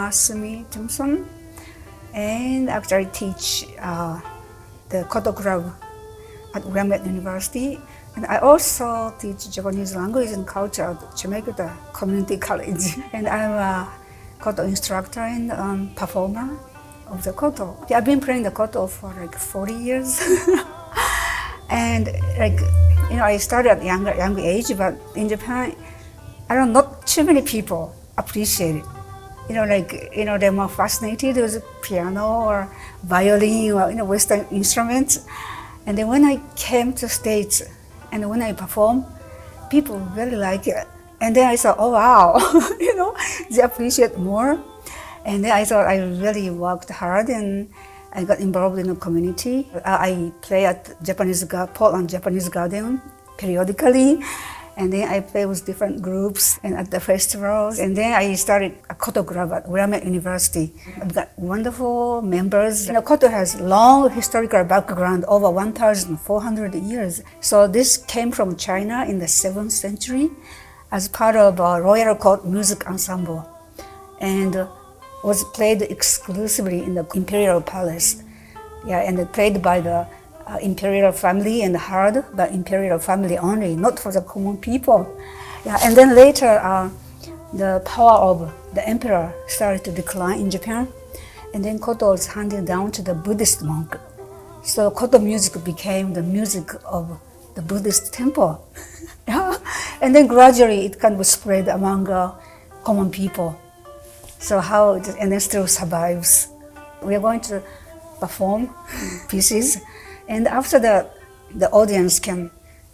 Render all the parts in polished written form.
Masumi Timson, and actually teach the Koto Club at Willamette University. And I also teach Japanese language and culture at Jamaica Community College. And I'm a Koto instructor and performer of the Koto. I've been playing the Koto for like 40 years. And I started at young age, but in Japan, not too many people appreciate it. They're more fascinated with piano or violin or Western instruments. And then when I came to States and when I perform, people really like it. And then I thought, oh wow, they appreciate more. And then I thought I really worked hard and I got involved in the community. I play at Portland Japanese Garden periodically. And then I play with different groups and at the festivals. And then I started a Koto Club at Willamette University. I've got wonderful members. Koto has long historical background, over 1,400 years. So this came from China in the 7th century as part of a Royal Court Music Ensemble, and was played exclusively in the Imperial Palace. And played by the imperial family and heard by imperial family only, not for the common people. And then later, the power of the emperor started to decline in Japan, and then Koto was handed down to the Buddhist monk. So Koto music became the music of the Buddhist temple. And then gradually it kind of spread among common people. So and then still survives. We are going to perform pieces. And after that, the audience can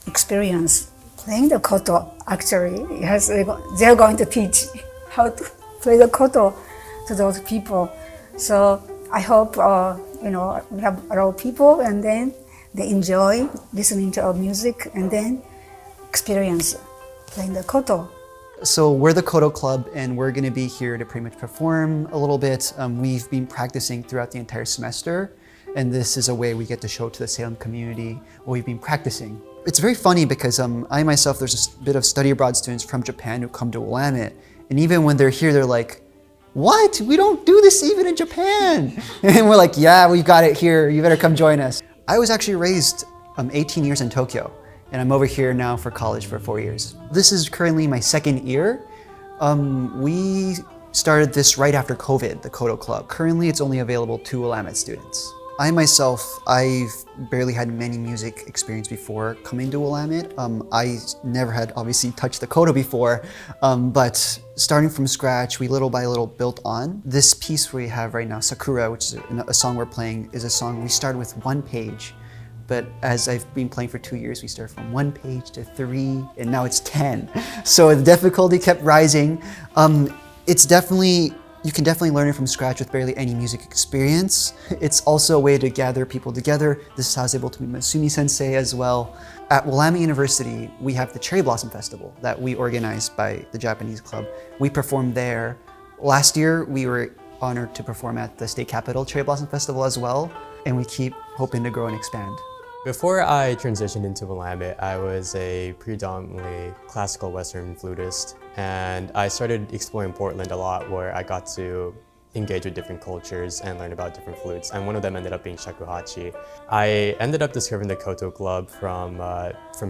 experience playing the Koto. Actually, yes, they're going to teach how to play the Koto to those people. So I hope we have a lot of people, and then they enjoy listening to our music, and then experience playing the Koto. So we're the Koto Club, and we're going to be here to pretty much perform a little bit. We've been practicing throughout the entire semester. And this is a way we get to show to the Salem community what we've been practicing. It's very funny because I myself, there's a bit of study abroad students from Japan who come to Willamette. And even when they're here, they're like, what? We don't do this even in Japan. And we're like, yeah, we've got it here. You better come join us. I was actually raised 18 years in Tokyo, and I'm over here now for college for 4 years. This is currently my second year. We started this right after COVID, the Koto Club. Currently, it's only available to Willamette students. I've barely had many music experience before coming to Willamette. I never had obviously touched the Koto before, but starting from scratch, we little by little built on. This piece we have right now, Sakura, which is a song we're playing, is a song we started with 1 page. But as I've been playing for 2 years, we started from 1 page to 3, and now it's 10. So the difficulty kept rising. You can definitely learn it from scratch with barely any music experience. It's also a way to gather people together. This is how I was able to meet Masumi sensei as well. At Willamette University, we have the Cherry Blossom Festival that we organized by the Japanese club. We performed there. Last year, we were honored to perform at the state capitol Cherry Blossom Festival as well, and we keep hoping to grow and expand. Before I transitioned into Willamette, I was a predominantly classical Western flutist, and I started exploring Portland a lot, where I got to engage with different cultures and learn about different flutes, and one of them ended up being shakuhachi. I ended up discovering the Koto Club from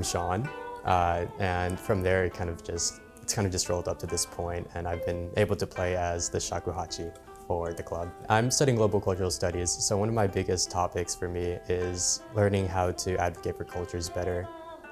Sean, and from there it's kind of just rolled up to this point, and I've been able to play as the shakuhachi for the club. I'm studying global cultural studies, so one of my biggest topics for me is learning how to advocate for cultures better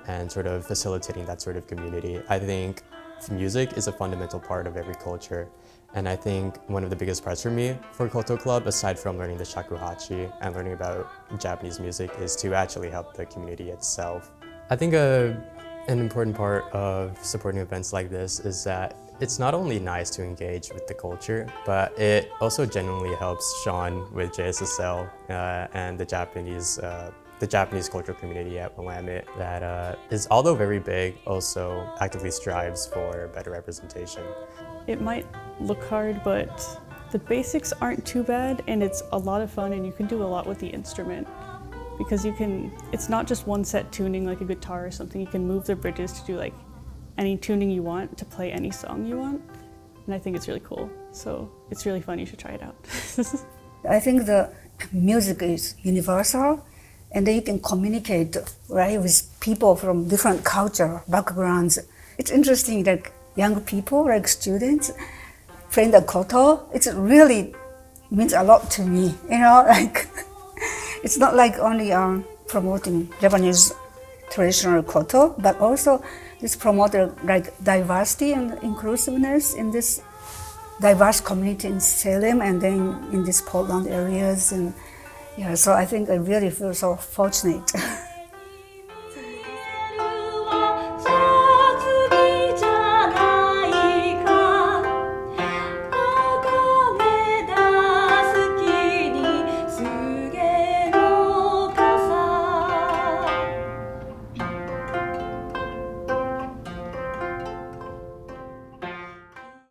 and sort of facilitating that sort of community. I think music is a fundamental part of every culture, and I think one of the biggest parts for me for Koto Club, aside from learning the shakuhachi and learning about Japanese music, is to actually help the community itself. I think an important part of supporting events like this is that it's not only nice to engage with the culture, but it also genuinely helps Sean with JSSL and the Japanese cultural community at Willamette that is, although very big, also actively strives for better representation. It might look hard, but the basics aren't too bad, and it's a lot of fun, and you can do a lot with the instrument. Because it's not just one set tuning like a guitar or something. You can move the bridges to do like any tuning you want, to play any song you want. And I think it's really cool. So it's really fun. You should try it out. I think the music is universal, and then you can communicate, right, with people from different culture backgrounds. It's interesting, like young people, like students, playing the koto. It really means a lot to me. You know, like it's not like only promoting Japanese traditional koto, but also this promoted like diversity and inclusiveness in this diverse community in Salem and then in these Portland areas. And yeah, so I think I really feel so fortunate.